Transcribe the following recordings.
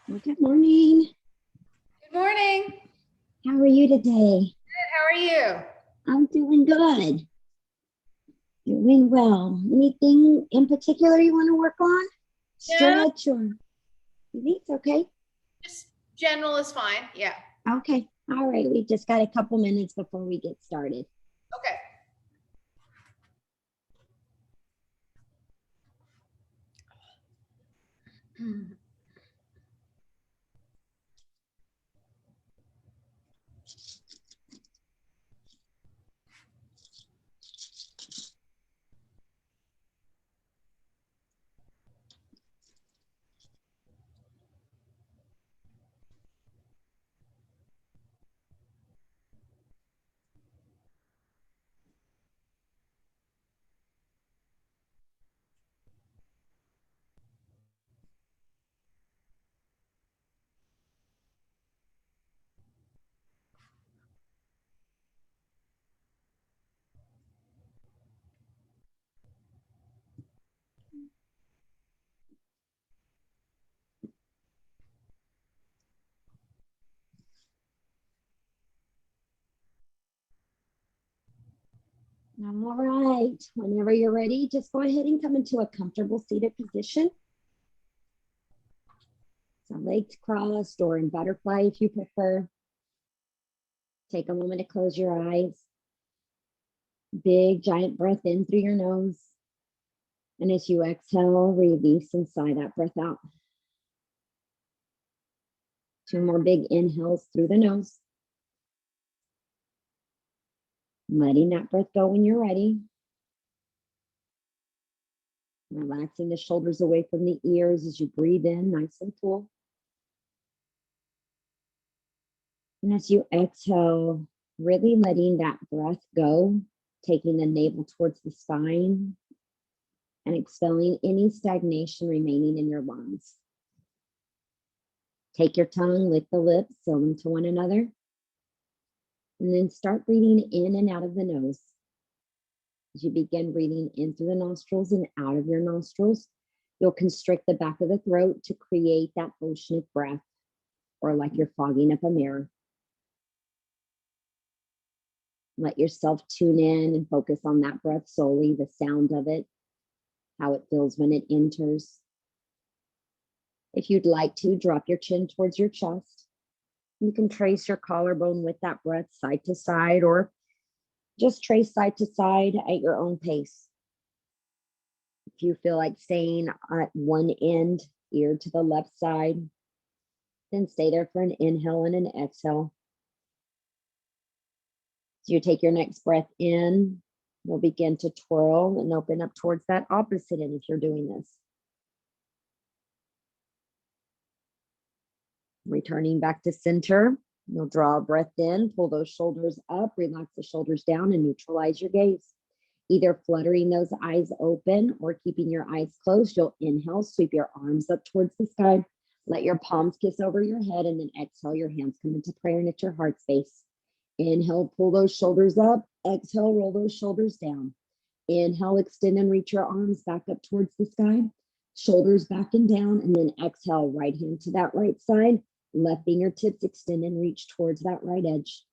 Well, good morning. Good morning. Good. How are you today? How are you? I'm doing good. Doing well. Anything in particular you want to work on? No, Stretch or you think it's okay? just general is fine. Yeah. Okay. All right. We just got a couple minutes before we get started. Okay. All right. Whenever you're ready, just go ahead and come into a comfortable seated position. So legs crossed or in butterfly if you prefer. Take a moment to close your eyes. Big giant breath in through your nose. And as you exhale, release and sigh that breath out. Two more big inhales through the nose. Letting that breath go when you're ready. Relaxing the shoulders away from the ears as you breathe in nice and full. And as you exhale, really letting that breath go, taking the navel towards the spine and expelling any stagnation remaining in your lungs. Take your tongue, lick the lips, seal them to one another. And then start breathing in and out of the nose. As you begin breathing in through the nostrils and out of your nostrils, you'll constrict the back of the throat to create that oceanic breath, or like you're fogging up a mirror. Let yourself tune in and focus on that breath solely, the sound of it, how it feels when it enters. If you'd like to, drop your chin towards your chest. You can trace your collarbone with that breath side to side, or just trace side to side at your own pace. If you feel like staying at one end, ear to the left side, then stay there for an inhale and an exhale. So you take your next breath in, you'll begin to twirl and open up towards that opposite end if you're doing this. Returning back to center, you'll draw a breath in, pull those shoulders up, relax the shoulders down, and neutralize your gaze. Either fluttering those eyes open or keeping your eyes closed, you'll inhale, sweep your arms up towards the sky, let your palms kiss over your head, and then exhale, your hands come into prayer and at your heart space. Inhale, pull those shoulders up. Exhale, roll those shoulders down. Inhale, extend and reach your arms back up towards the sky, shoulders back and down, and then exhale, right hand to that right side, left fingertips extend and reach towards that right edge.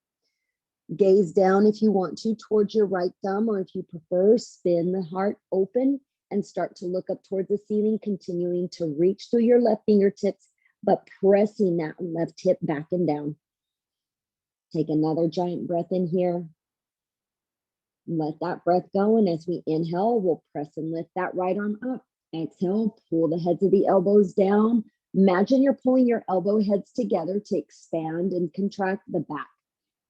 Gaze down if you want to towards your right thumb, or if you prefer, spin the heart open and start to look up towards the ceiling, continuing to reach through your left fingertips, but pressing that left hip back and down. Take another giant breath in here. Let that breath go. And as we inhale, we'll press and lift that right arm up. Exhale, pull the heads of the elbows down. Imagine you're pulling your elbow heads together to expand and contract the back.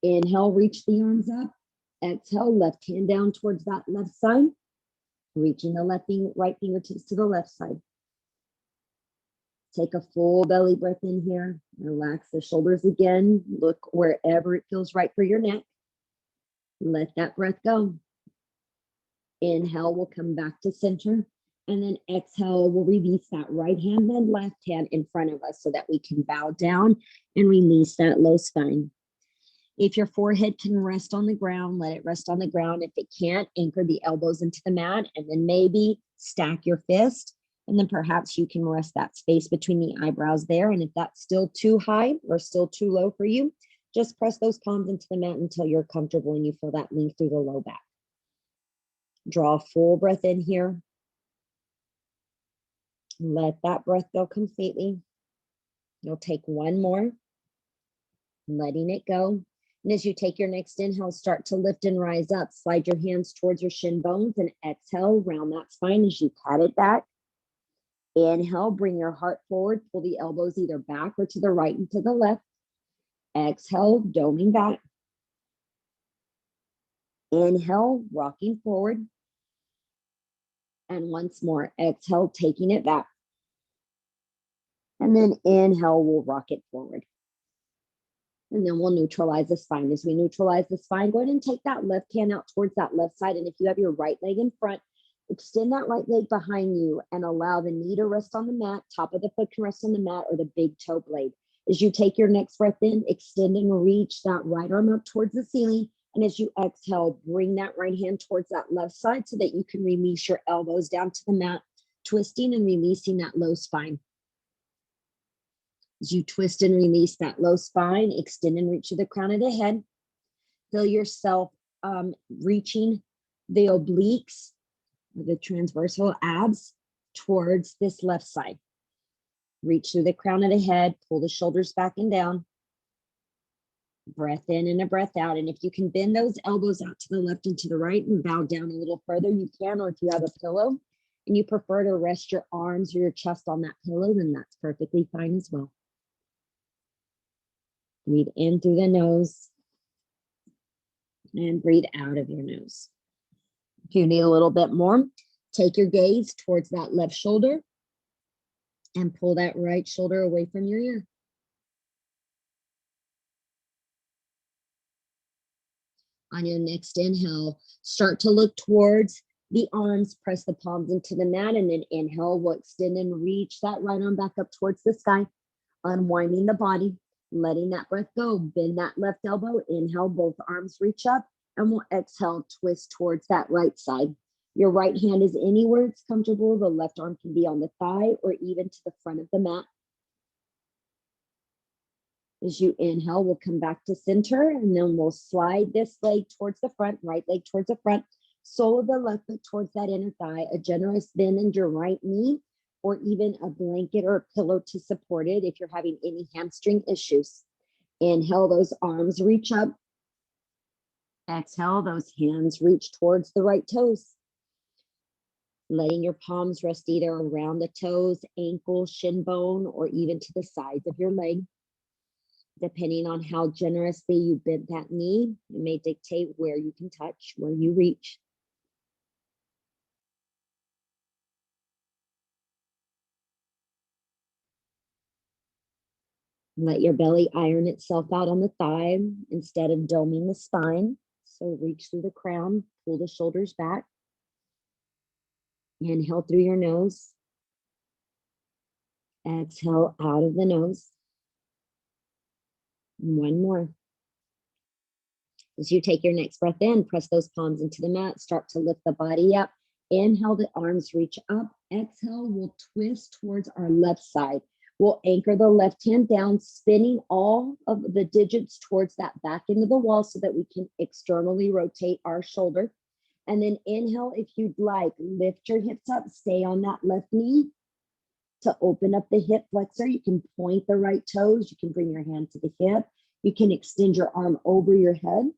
Inhale, reach the arms up. Exhale, left hand down towards that left side, reaching the right fingertips to the left side. Take a full belly breath in here. Relax the shoulders again. Look wherever it feels right for your neck. Let that breath go. Inhale, we'll come back to center. And then exhale, we'll release that right hand and left hand in front of us so that we can bow down and release that low spine. If your forehead can rest on the ground, let it rest on the ground. If it can't, anchor the elbows into the mat and then maybe stack your fist And then perhaps you can rest that space between the eyebrows there. And if that's still too high or still too low for you, just press those palms into the mat until you're comfortable and you feel that length through the low back. Draw a full breath in here. Let that breath go completely. You'll take one more, letting it go. And as you take your next inhale, start to lift and rise up. Slide your hands towards your shin bones and exhale, round that spine as you pat it back. Inhale, bring your heart forward, pull the elbows either back or to the right and to the left. Exhale, doming back. Inhale, rocking forward. And once more, exhale, taking it back. And then inhale, we'll rock it forward. And then we'll neutralize the spine. As we neutralize the spine, go ahead and take that left hand out towards that left side. And if you have your right leg in front, extend that right leg behind you and allow the knee to rest on the mat. Top of the foot can rest on the mat or the big toe blade. As you take your next breath in, extend and reach that right arm up towards the ceiling. And as you exhale, bring that right hand towards that left side so that you can release your elbows down to the mat, twisting and releasing that low spine. As you twist and release that low spine, extend and reach to the crown of the head. Feel yourself reaching the obliques, the transversal abs towards this left side. Reach through the crown of the head, pull the shoulders back and down. Breath in and a breath out. And if you can bend those elbows out to the left and to the right and bow down a little further, you can. Or if you have a pillow and you prefer to rest your arms or your chest on that pillow, then that's perfectly fine as well. Breathe in through the nose and breathe out of your nose. If you need a little bit more, take your gaze towards that left shoulder and pull that right shoulder away from your ear. On your next inhale, start to look towards the arms, press the palms into the mat, and then inhale, we'll extend and reach that right arm back up towards the sky, unwinding the body, letting that breath go. Bend that left elbow, inhale, both arms reach up, and we'll exhale, twist towards that right side. Your right hand is anywhere it's comfortable. The left arm can be on the thigh or even to the front of the mat. As you inhale, we'll come back to center, and then we'll slide this leg towards the front, right leg towards the front, sole of the left foot towards that inner thigh, a generous bend in your right knee, or even a blanket or a pillow to support it if you're having any hamstring issues. Inhale, those arms reach up. Exhale, those hands reach towards the right toes. Letting your palms rest either around the toes, ankle, shin bone, or even to the sides of your leg. Depending on how generously you bend that knee, it may dictate where you can touch, where you reach. Let your belly iron itself out on the thigh instead of doming the spine. So reach through the crown, pull the shoulders back. Inhale through your nose. Exhale out of the nose. One more. As you take your next breath in, press those palms into the mat, start to lift the body up. Inhale, the arms reach up. Exhale, we'll twist towards our left side. We'll anchor the left hand down, spinning all of the digits towards that back end of the wall so that we can externally rotate our shoulder. And then inhale, if you'd like, lift your hips up, stay on that left knee. To open up the hip flexor, you can point the right toes. You can bring your hand to the hip. You can extend your arm over your head,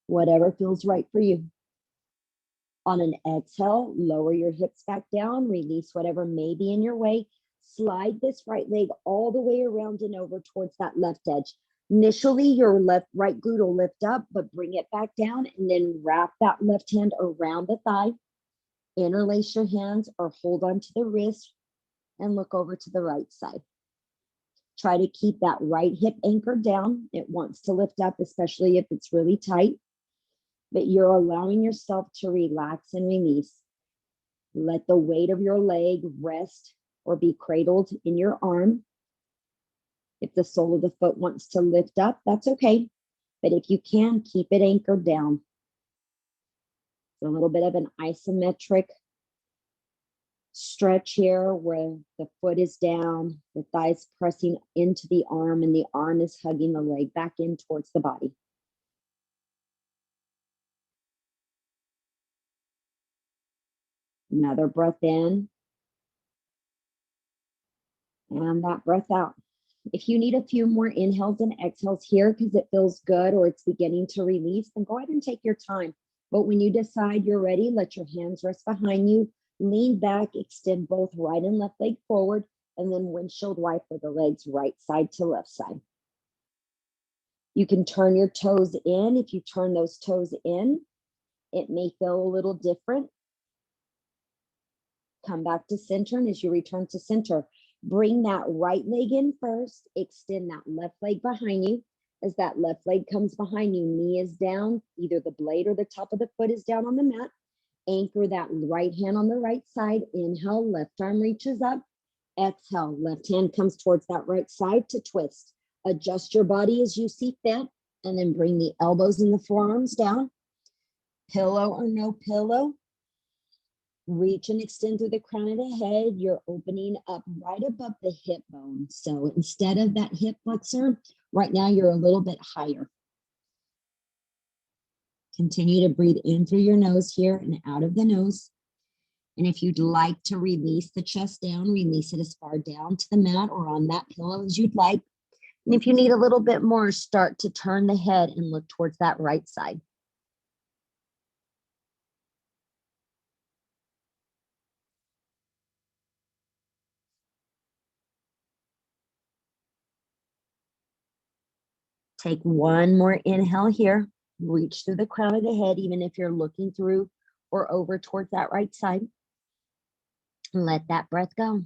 whatever feels right for you. On an exhale, lower your hips back down, release whatever may be in your way. Slide this right leg all the way around and over towards that left edge. Initially, your right glute will lift up, but bring it back down and then wrap that left hand around the thigh. Interlace your hands or hold on to the wrist and look over to the right side. Try to keep that right hip anchored down. It wants to lift up, especially if it's really tight, but you're allowing yourself to relax and release. Let the weight of your leg rest or be cradled in your arm. If the sole of the foot wants to lift up, that's okay. But if you can, keep it anchored down. It's a little bit of an isometric Stretch here where the foot is down, the thighs pressing into the arm, and the arm is hugging the leg back in towards the body. Another breath in. And that breath out. If you need a few more inhales and exhales here because it feels good or it's beginning to release, then go ahead and take your time. But when you decide you're ready, let your hands rest behind you, lean back, extend both right and left leg forward, and then windshield wiper the legs right side to left side. You can turn your toes in. If you turn those toes in, it may feel a little different. Come back to center, and as you return to center, bring that right leg in first, extend that left leg behind you. As that left leg comes behind you, knee is down, either the blade or the top of the foot is down on the mat. Anchor that right hand on the right side. Inhale, left arm reaches up. Exhale, left hand comes towards that right side to twist. Adjust your body as you see fit, and then bring the elbows and the forearms down. Pillow or no pillow. Reach and extend through the crown of the head. You're opening up right above the hip bone. So instead of that hip flexor, right now you're a little bit higher. Continue to breathe in through your nose here and out of the nose. And if you'd like to release the chest down, release it as far down to the mat or on that pillow as you'd like. And if you need a little bit more, start to turn the head and look towards that right side. Take one more inhale here. Reach through the crown of the head, even if you're looking through or over towards that right side. And let that breath go.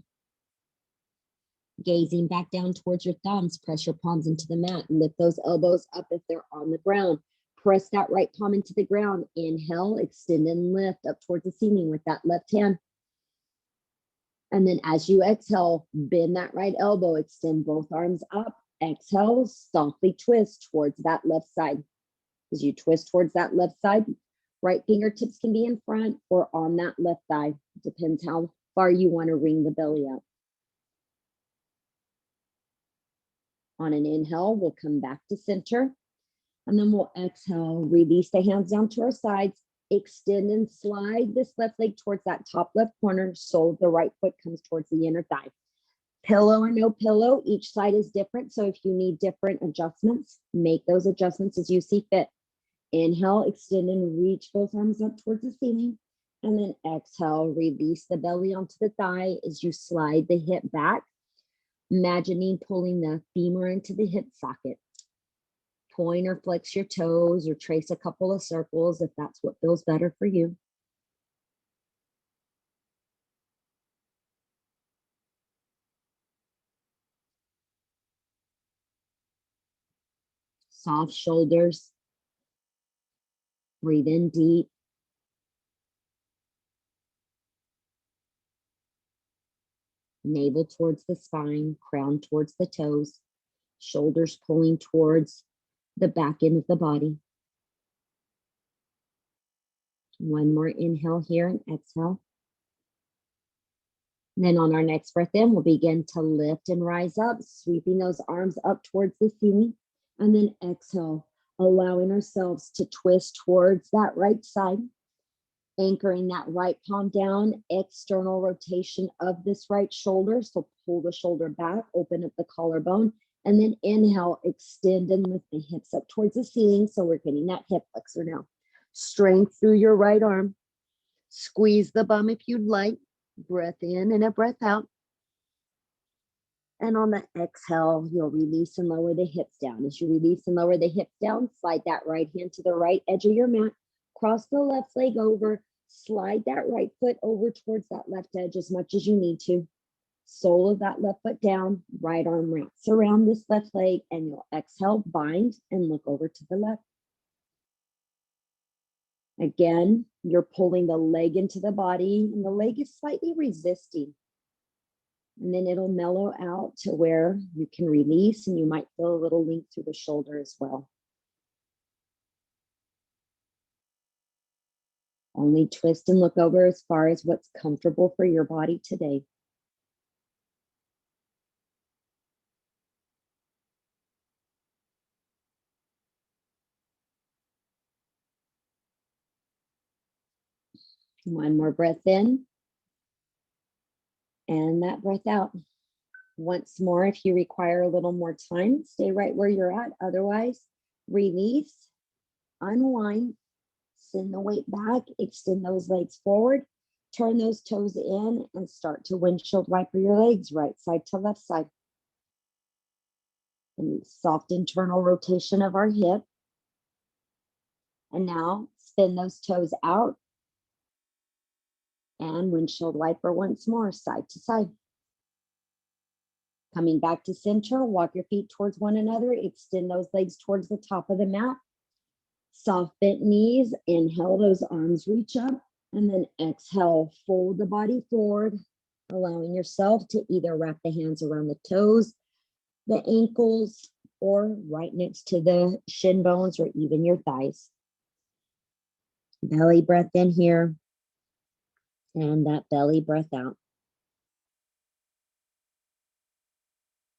Gazing back down towards your thumbs, press your palms into the mat. Lift those elbows up if they're on the ground. Press that right palm into the ground. Inhale, extend and lift up towards the ceiling with that left hand. And then as you exhale, bend that right elbow, extend both arms up. Exhale, softly twist towards that left side. As you twist towards that left side, right fingertips can be in front or on that left thigh. Depends how far you want to ring the belly up. On an inhale, we'll come back to center. And then we'll exhale, release the hands down to our sides. Extend and slide this left leg towards that top left corner. Sole of the right foot comes towards the inner thigh. Pillow or no pillow, each side is different. So if you need different adjustments, make those adjustments as you see fit. Inhale, extend and reach both arms up towards the ceiling. And then exhale, release the belly onto the thigh as you slide the hip back. Imagining pulling the femur into the hip socket. Point or flex your toes or trace a couple of circles if that's what feels better for you. Soft shoulders. Breathe in deep. Navel towards the spine, crown towards the toes, shoulders pulling towards the back end of the body. One more inhale here and exhale. And then on our next breath in, we'll begin to lift and rise up, sweeping those arms up towards the ceiling. And then exhale, allowing ourselves to twist towards that right side, anchoring that right palm down, external rotation of this right shoulder. So pull the shoulder back, open up the collarbone, and then inhale, extend and lift the hips up towards the ceiling. So we're getting that hip flexor now. Strength through your right arm. Squeeze the bum if you'd like. Breath in and a breath out. And on the exhale, you'll release and lower the hips down. As you release and lower the hips down, slide that right hand to the right edge of your mat. Cross the left leg over. Slide that right foot over towards that left edge as much as you need to. Sole of that left foot down. Right arm wraps around this left leg, and you'll exhale, bind, and look over to the left. Again, you're pulling the leg into the body, and the leg is slightly resisting. And then it'll mellow out to where you can release, and you might feel a little link through the shoulder as well. Only twist and look over as far as what's comfortable for your body today. One more breath in. And that breath out. Once more, if you require a little more time, stay right where you're at. Otherwise, release, unwind, send the weight back, extend those legs forward, turn those toes in, and start to windshield wiper your legs right side to left side. And soft internal rotation of our hip. And now spin those toes out and windshield wiper once more, side to side. Coming back to center, walk your feet towards one another, extend those legs towards the top of the mat. Soft bent knees, inhale, those arms reach up, and then exhale, fold the body forward, allowing yourself to either wrap the hands around the toes, the ankles, or right next to the shin bones or even your thighs. Belly breath in here, and that belly breath out.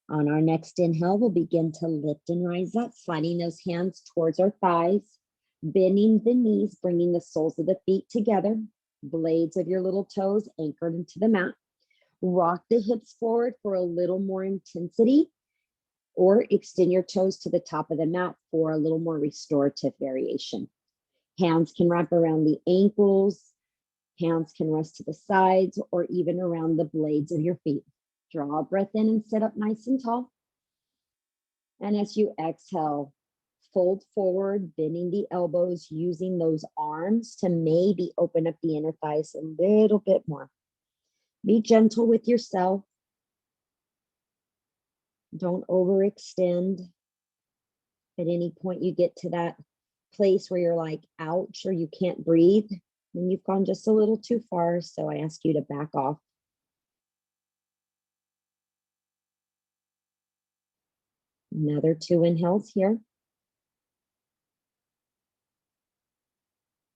On our next inhale, we'll begin to lift and rise up, sliding those hands towards our thighs, bending the knees, bringing the soles of the feet together, blades of your little toes anchored into the mat. Rock the hips forward for a little more intensity, or extend your toes to the top of the mat for a little more restorative variation. Hands can wrap around the ankles, hands can rest to the sides, or even around the blades of your feet. Draw a breath in and sit up nice and tall. And as you exhale, fold forward, bending the elbows, using those arms to maybe open up the inner thighs a little bit more. Be gentle with yourself. Don't overextend. At any point you get to that place where you're like, ouch, or you can't breathe, then you've gone just a little too far. So I ask you to back off. Another 2 inhales here.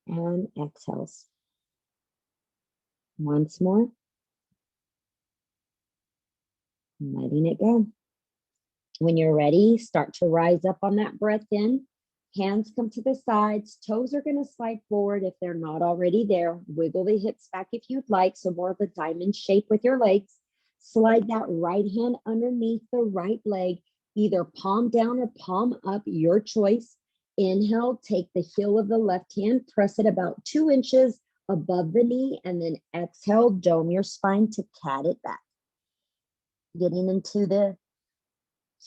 And exhales. Once more. Letting it go. When you're ready, start to rise up on that breath in. Hands come to the sides. Toes are going to slide forward if they're not already there. Wiggle the hips back if you'd like. So more of a diamond shape with your legs. Slide that right hand underneath the right leg, either palm down or palm up, your choice. Inhale, take the heel of the left hand, press it about 2 inches above the knee, and then exhale, dome your spine to cat it back. Getting into the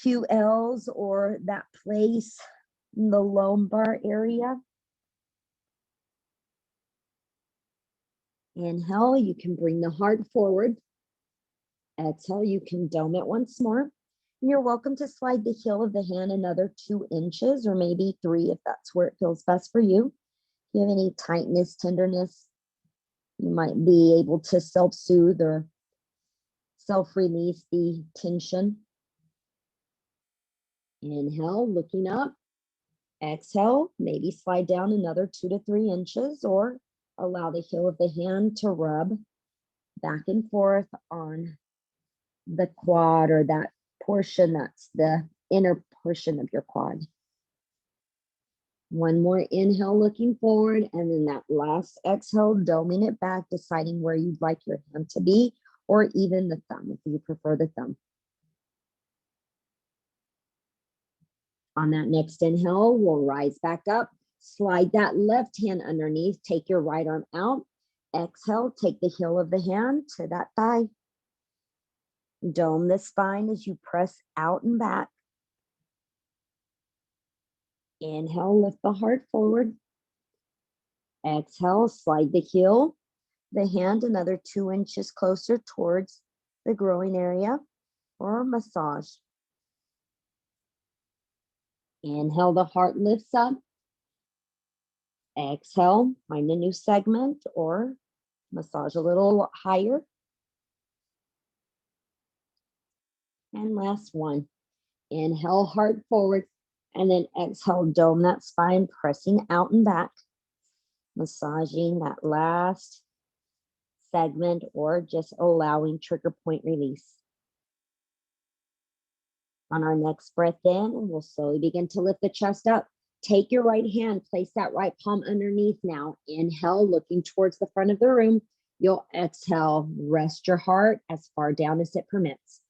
QLs or that place in the lumbar area. Inhale, you can bring the heart forward. Exhale, you can dome it once more. And you're welcome to slide the heel of the hand another 2 inches or maybe 3 if that's where it feels best for you. If you have any tightness, tenderness, you might be able to self-soothe or self-release the tension. Inhale, looking up. Exhale, maybe slide down another 2 to 3 inches or allow the heel of the hand to rub back and forth on the quad or that portion that's the inner portion of your quad. One more inhale, looking forward, and then that last exhale, doming it back, deciding where you'd like your hand to be, or even the thumb, if you prefer the thumb. On that next inhale, we'll rise back up, slide that left hand underneath, take your right arm out. Exhale, take the heel of the hand to that thigh. Dome the spine as you press out and back. Inhale, lift the heart forward. Exhale, slide the heel, the hand another 2 inches closer towards the groin area or massage. Inhale, the heart lifts up. Exhale, find a new segment or massage a little higher. And last one. Inhale, heart forward, and then exhale, dome that spine, pressing out and back. Massaging that last segment or just allowing trigger point release. On our next breath in, we'll slowly begin to lift the chest up. Take your right hand, place that right palm underneath now. Inhale, looking towards the front of the room. You'll exhale, rest your heart as far down as it permits.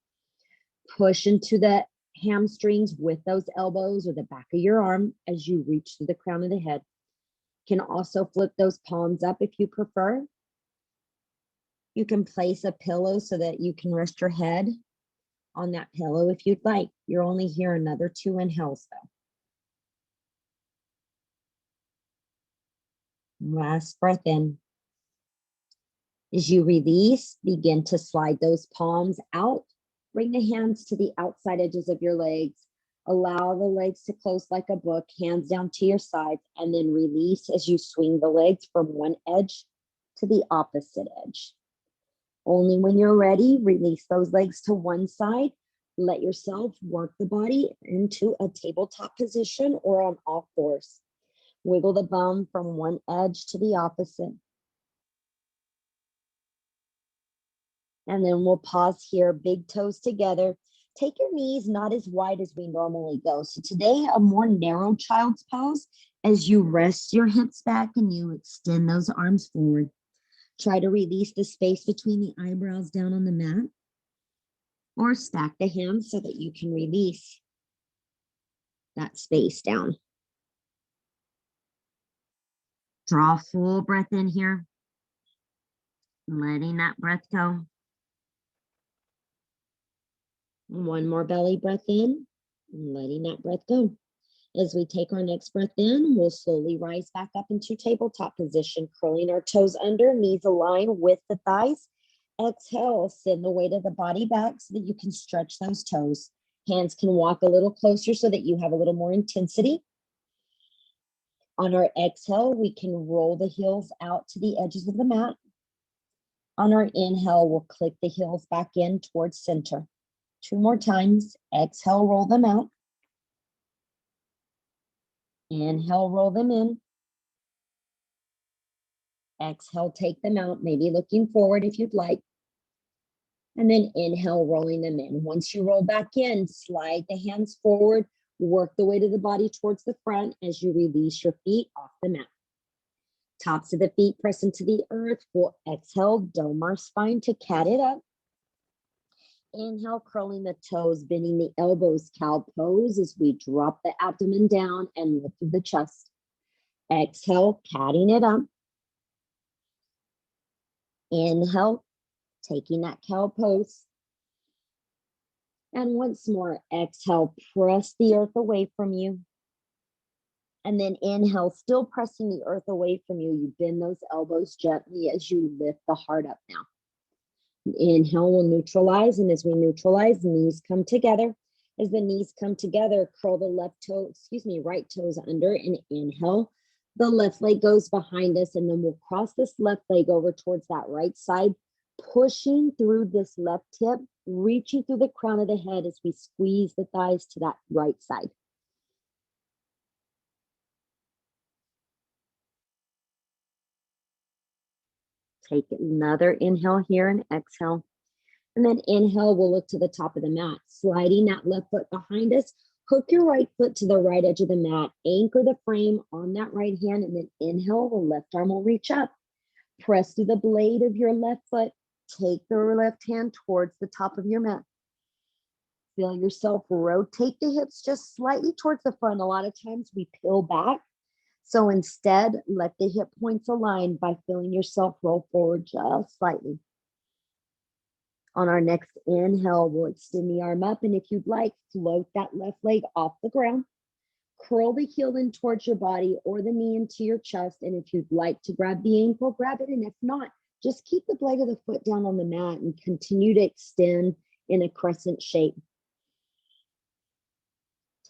Push into the hamstrings with those elbows or the back of your arm as you reach to the crown of the head. Can also flip those palms up if you prefer. You can place a pillow so that you can rest your head on that pillow if you'd like. You're only here another 2 inhales though. Last breath in. As you release, begin to slide those palms out. Bring the hands to the outside edges of your legs. Allow the legs to close like a book, hands down to your sides, and then release as you swing the legs from one edge to the opposite edge. Only when you're ready, release those legs to one side. Let yourself work the body into a tabletop position or on all fours. Wiggle the bum from one edge to the opposite. And then we'll pause here, big toes together. Take your knees not as wide as we normally go. So today, a more narrow child's pose as you rest your hips back and you extend those arms forward. Try to release the space between the eyebrows down on the mat or stack the hands so that you can release that space down. Draw a full breath in here, letting that breath go. One more belly breath in, letting that breath go. As we take our next breath in, we'll slowly rise back up into tabletop position, curling our toes under, knees align with the thighs. Exhale, send the weight of the body back so that you can stretch those toes. Hands can walk a little closer so that you have a little more intensity. On our exhale, we can roll the heels out to the edges of the mat. On our inhale, we'll click the heels back in towards center. 2 more times. Exhale, roll them out. Inhale, roll them in. Exhale, take them out, maybe looking forward if you'd like. And then inhale, rolling them in. Once you roll back in, slide the hands forward, work the weight of the body towards the front as you release your feet off the mat. Tops of the feet press into the earth. We'll exhale, dome our spine to cat it up. Inhale, curling the toes, bending the elbows, cow pose as we drop the abdomen down and lift the chest. Exhale, catting it up. Inhale, taking that cow pose. And once more, exhale, press the earth away from you. And then inhale, still pressing the earth away from you. You bend those elbows gently as you lift the heart up now. Inhale, we'll neutralize. And as we neutralize, knees come together. As the knees come together, curl the right toes under and inhale. The left leg goes behind us, and then we'll cross this left leg over towards that right side, pushing through this left hip, reaching through the crown of the head as we squeeze the thighs to that right side. Take another inhale here and exhale. And then inhale, we'll look to the top of the mat, sliding that left foot behind us. Hook your right foot to the right edge of the mat. Anchor the frame on that right hand, and then inhale, the left arm will reach up. Press through the blade of your left foot. Take the left hand towards the top of your mat. Feel yourself rotate the hips just slightly towards the front. A lot of times we peel back. So instead, let the hip points align by feeling yourself roll forward just slightly. On our next inhale, we'll extend the arm up. And if you'd like, float that left leg off the ground. Curl the heel in towards your body or the knee into your chest. And if you'd like to grab the ankle, grab it. And if not, just keep the blade of the foot down on the mat and continue to extend in a crescent shape.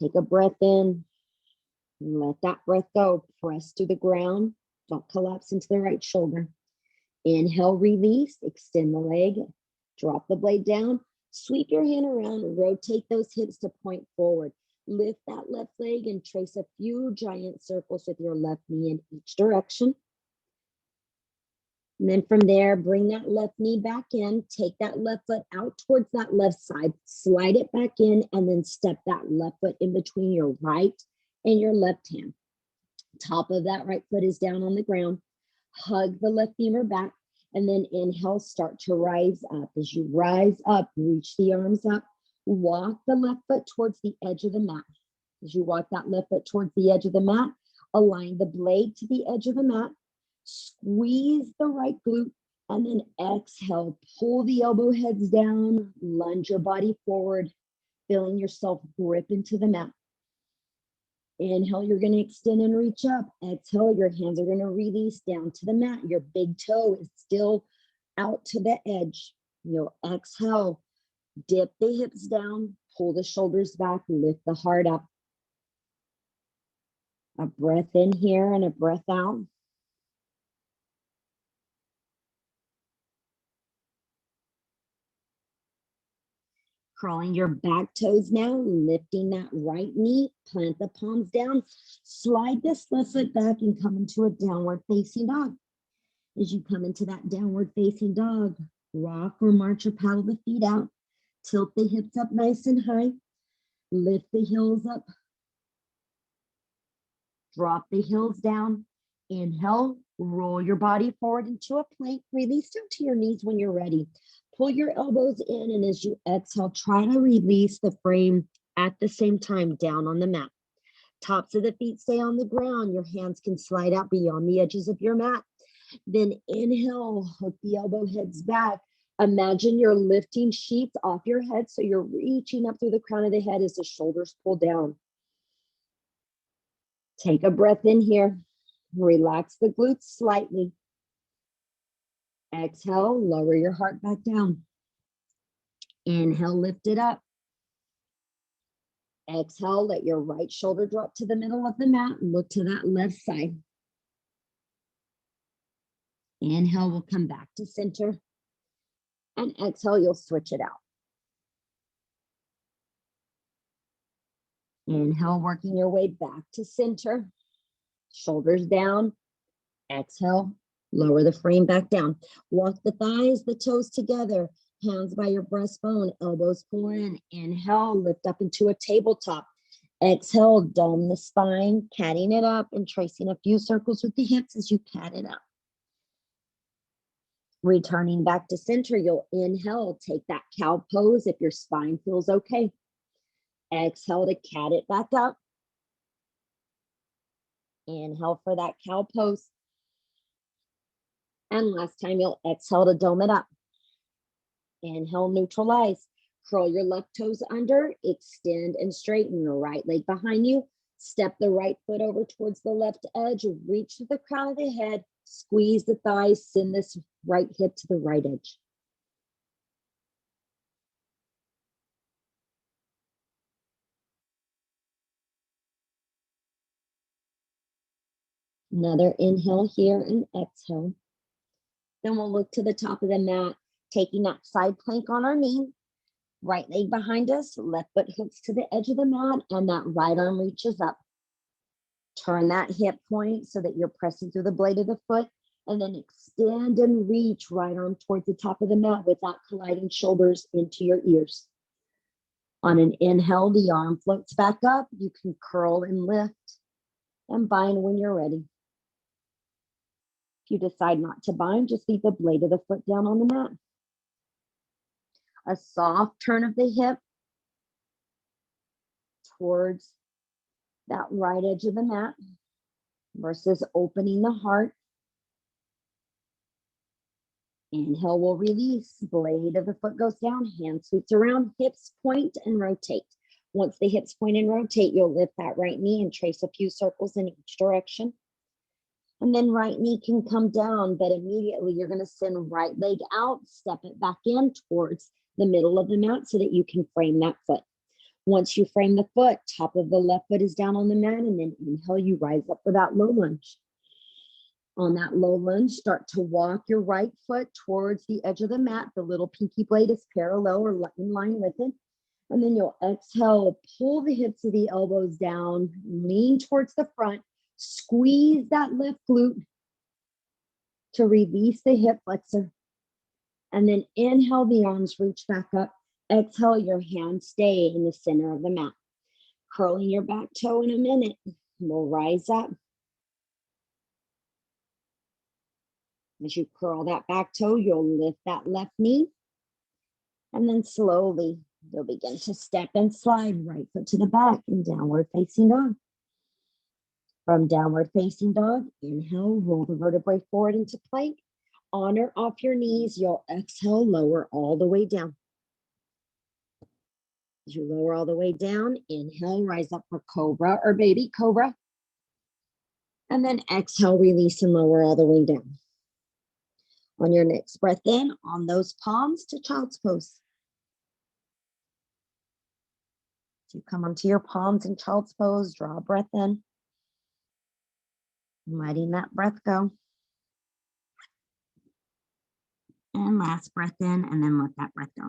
Take a breath in. Let that breath go. Press to the ground. Don't collapse into the right shoulder. Inhale, release, extend the leg, drop the blade down, sweep your hand around, rotate those hips to point forward. Lift that left leg and trace a few giant circles with your left knee in each direction. And then from there, bring that left knee back in, take that left foot out towards that left side, slide it back in, and then step that left foot in between your right and your left hand. Top of that right foot is down on the ground. Hug the left femur back, and then inhale, start to rise up. As you rise up, reach the arms up, walk the left foot towards the edge of the mat. As you walk that left foot towards the edge of the mat, align the blade to the edge of the mat, squeeze the right glute, and then exhale, pull the elbow heads down, lunge your body forward, feeling yourself grip into the mat. Inhale, you're going to extend and reach up. Exhale, your hands are going to release down to the mat. Your big toe is still out to the edge. You'll exhale, dip the hips down, pull the shoulders back, lift the heart up. A breath in here and a breath out. Crawling your back toes now, lifting that right knee, plant the palms down, slide this left foot back and come into a downward facing dog. As you come into that downward facing dog, rock or march or paddle the feet out, tilt the hips up nice and high, lift the heels up, drop the heels down, inhale, roll your body forward into a plank, release down to your knees when you're ready. Pull your elbows in, and as you exhale, try to release the frame at the same time down on the mat. Tops of the feet stay on the ground. Your hands can slide out beyond the edges of your mat. Then inhale, hook the elbow heads back. Imagine you're lifting sheets off your head, so you're reaching up through the crown of the head as the shoulders pull down. Take a breath in here. Relax the glutes slightly. Exhale, lower your heart back down. Inhale, lift it up. Exhale, let your right shoulder drop to the middle of the mat and look to that left side. Inhale, we'll come back to center. And exhale, you'll switch it out. Inhale, working your way back to center. Shoulders down. Exhale, lower the frame back down. Walk the thighs, the toes together. Hands by your breastbone, elbows pull in. Inhale, lift up into a tabletop. Exhale, dome the spine, catting it up and tracing a few circles with the hips as you cat it up. Returning back to center, you'll inhale, take that cow pose if your spine feels okay. Exhale to cat it back up. Inhale for that cow pose. And last time, you'll exhale to dome it up. Inhale, neutralize. Curl your left toes under, extend and straighten your right leg behind you. Step the right foot over towards the left edge, reach to the crown of the head, squeeze the thighs, send this right hip to the right edge. Another inhale here and exhale. Then we'll look to the top of the mat, taking that side plank on our knee. Right leg behind us, left foot hooks to the edge of the mat, and that right arm reaches up. Turn that hip point so that you're pressing through the blade of the foot, and then extend and reach right arm towards the top of the mat without colliding shoulders into your ears. On an inhale, the arm floats back up. You can curl and lift and bind when you're ready. If you decide not to bind, just leave the blade of the foot down on the mat. A soft turn of the hip towards that right edge of the mat versus opening the heart. Inhale, we'll release. Blade of the foot goes down, hand sweeps around, hips point and rotate. Once the hips point and rotate, you'll lift that right knee and trace a few circles in each direction. And then right knee can come down, but immediately you're going to send right leg out, step it back in towards the middle of the mat so that you can frame that foot. Once you frame the foot, top of the left foot is down on the mat, and then inhale, you rise up for that low lunge. On that low lunge, start to walk your right foot towards the edge of the mat. The little pinky blade is parallel or in line with it. And then you'll exhale, pull the hips of the elbows down, lean towards the front, squeeze that left glute, to release the hip flexor. And then inhale, the arms reach back up. Exhale, your hands stay in the center of the mat. Curling your back toe in a minute. We'll rise up. As you curl that back toe, you'll lift that left knee. And then slowly, you'll begin to step and slide right foot to the back in downward facing dog. From downward facing dog, inhale, roll the vertebrae forward into plank. On or off your knees, you'll exhale, lower all the way down. As you lower all the way down, inhale, rise up for cobra or baby cobra. And then exhale, release and lower all the way down. On your next breath in, on those palms to child's pose. So you come onto your palms in child's pose, draw a breath in. Letting that breath go. And last breath in, and then let that breath go.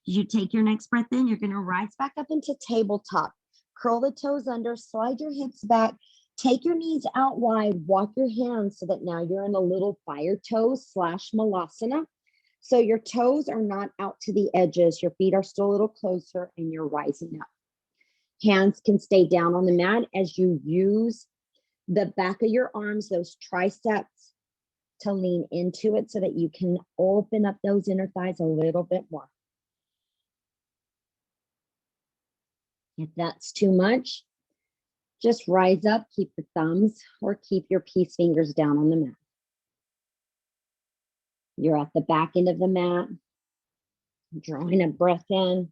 As you take your next breath in, you're going to rise back up into tabletop. Curl the toes under, slide your hips back, take your knees out wide, walk your hands so that now you're in a little fire toe / malasana. So your toes are not out to the edges. Your feet are still a little closer and you're rising up. Hands can stay down on the mat as you use the back of your arms, those triceps, to lean into it so that you can open up those inner thighs a little bit more. If that's too much, just rise up, keep the thumbs or keep your peace fingers down on the mat. You're at the back end of the mat, drawing a breath in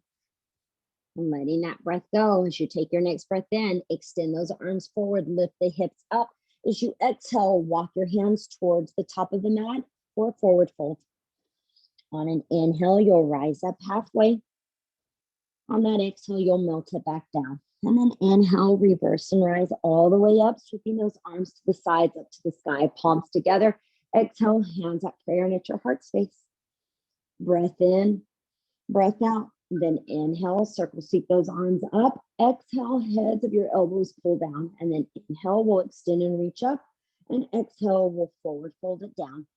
and letting that breath go. As you take your next breath in, extend those arms forward, lift the hips up. As you exhale, walk your hands towards the top of the mat or a forward fold. On an inhale, you'll rise up halfway. On that exhale, you'll melt it back down. And then inhale, reverse and rise all the way up, sweeping those arms to the sides, up to the sky, palms together. Exhale, hands at prayer and at your heart space. Breath in, breath out. Then inhale, circle sweep those arms up. Exhale, heads of your elbows pull down. And then inhale, we'll extend and reach up. And exhale, we'll forward fold it down.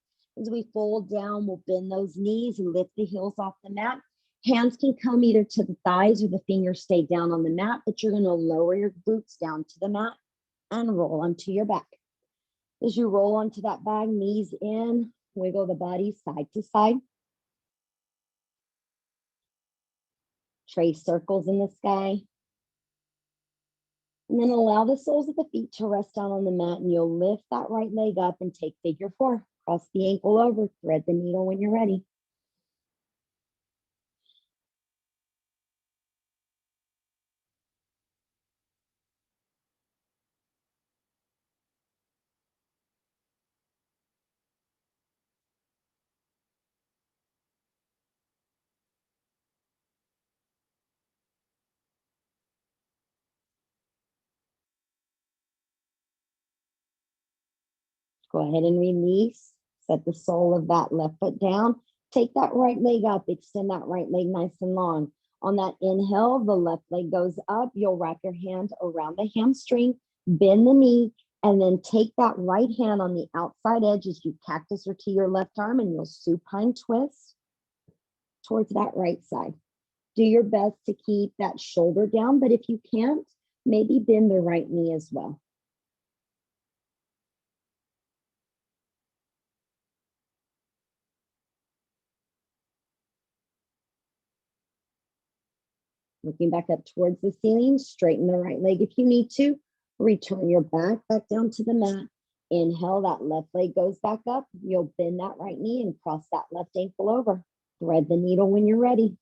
As we fold down, we'll bend those knees and lift the heels off the mat. Hands can come either to the thighs or the fingers stay down on the mat, but you're going to lower your boots down to the mat and roll onto your back. As you roll onto that back, knees in, wiggle the body side to side. Trace circles in the sky. And then allow the soles of the feet to rest down on the mat, and you'll lift that right leg up and take figure four. Cross the ankle over, thread the needle when you're ready. Go ahead and release. Set the sole of that left foot down. Take that right leg up. Extend that right leg nice and long. On that inhale, the left leg goes up. You'll wrap your hand around the hamstring, bend the knee, and then take that right hand on the outside edge as you cactus or to your left arm, and you'll supine twist towards that right side. Do your best to keep that shoulder down, but if you can't, maybe bend the right knee as well. Looking back up towards the ceiling, straighten the right leg if you need to. Return your back down to the mat. Inhale, that left leg goes back up. You'll bend that right knee and cross that left ankle over. Thread the needle when you're ready.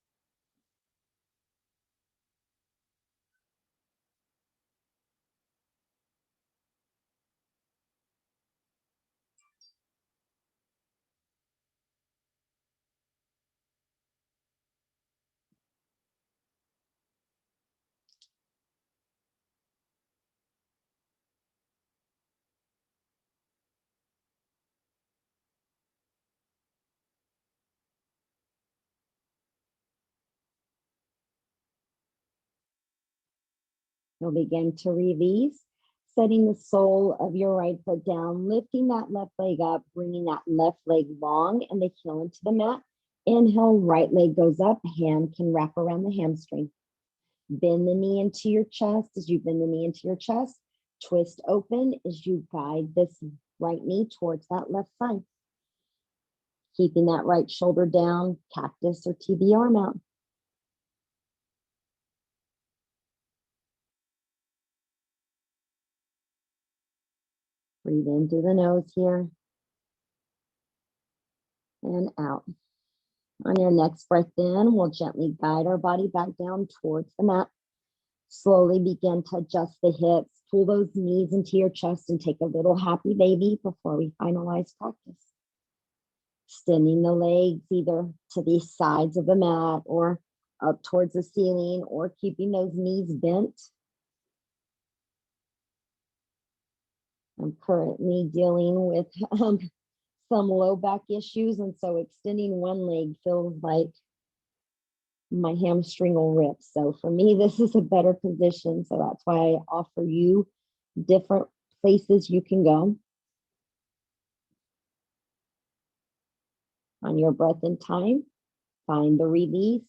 You'll begin to release. Setting the sole of your right foot down, lifting that left leg up, bringing that left leg long and the heel into the mat. Inhale, right leg goes up, hand can wrap around the hamstring. Bend the knee into your chest. As you bend the knee into your chest, twist open as you guide this right knee towards that left side. Keeping that right shoulder down, cactus or TV arm out. Breathe in through the nose here and out. On your next breath in, we'll gently guide our body back down towards the mat. Slowly begin to adjust the hips, pull those knees into your chest and take a little happy baby before we finalize practice. Extending the legs either to the sides of the mat or up towards the ceiling, or keeping those knees bent. I'm currently dealing with some low back issues, and so extending one leg feels like my hamstring will rip. So for me, this is a better position. So that's why I offer you different places you can go. On your breath and time, find the release.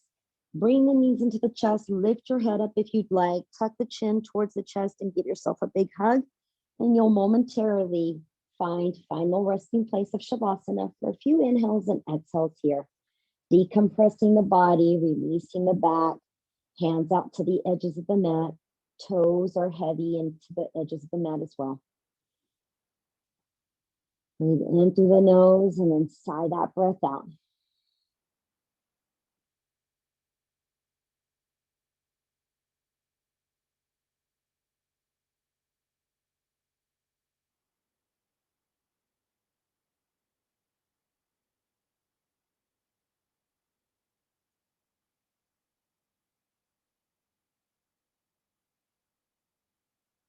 Bring the knees into the chest, lift your head up if you'd like, tuck the chin towards the chest and give yourself a big hug. And you'll momentarily find final resting place of Shavasana for a few inhales and exhales here. Decompressing the body, releasing the back, hands out to the edges of the mat. Toes are heavy into the edges of the mat as well. Breathe in through the nose and then sigh that breath out.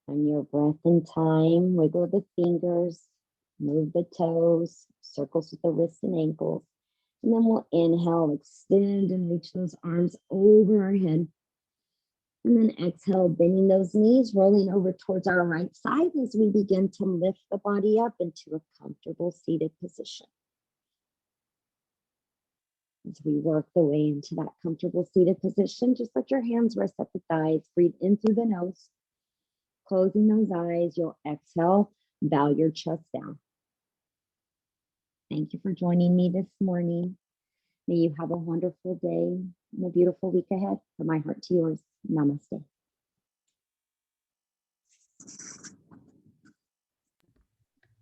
On your breath and time, wiggle the fingers, move the toes, circles with the wrists and ankles. And then we'll inhale, extend and reach those arms over our head. And then exhale, bending those knees, rolling over towards our right side as we begin to lift the body up into a comfortable seated position. As we work the way into that comfortable seated position, just let your hands rest at the thighs. Breathe in through the nose. Closing those eyes, you'll exhale, bow your chest down. Thank you for joining me this morning. May you have a wonderful day and a beautiful week ahead. From my heart to yours, namaste.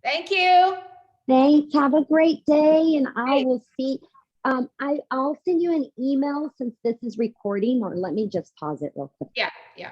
Thank you. Thanks. Have a great day, and I will see. I'll send you an email since this is recording, or let me just pause it real quick. Yeah, yeah.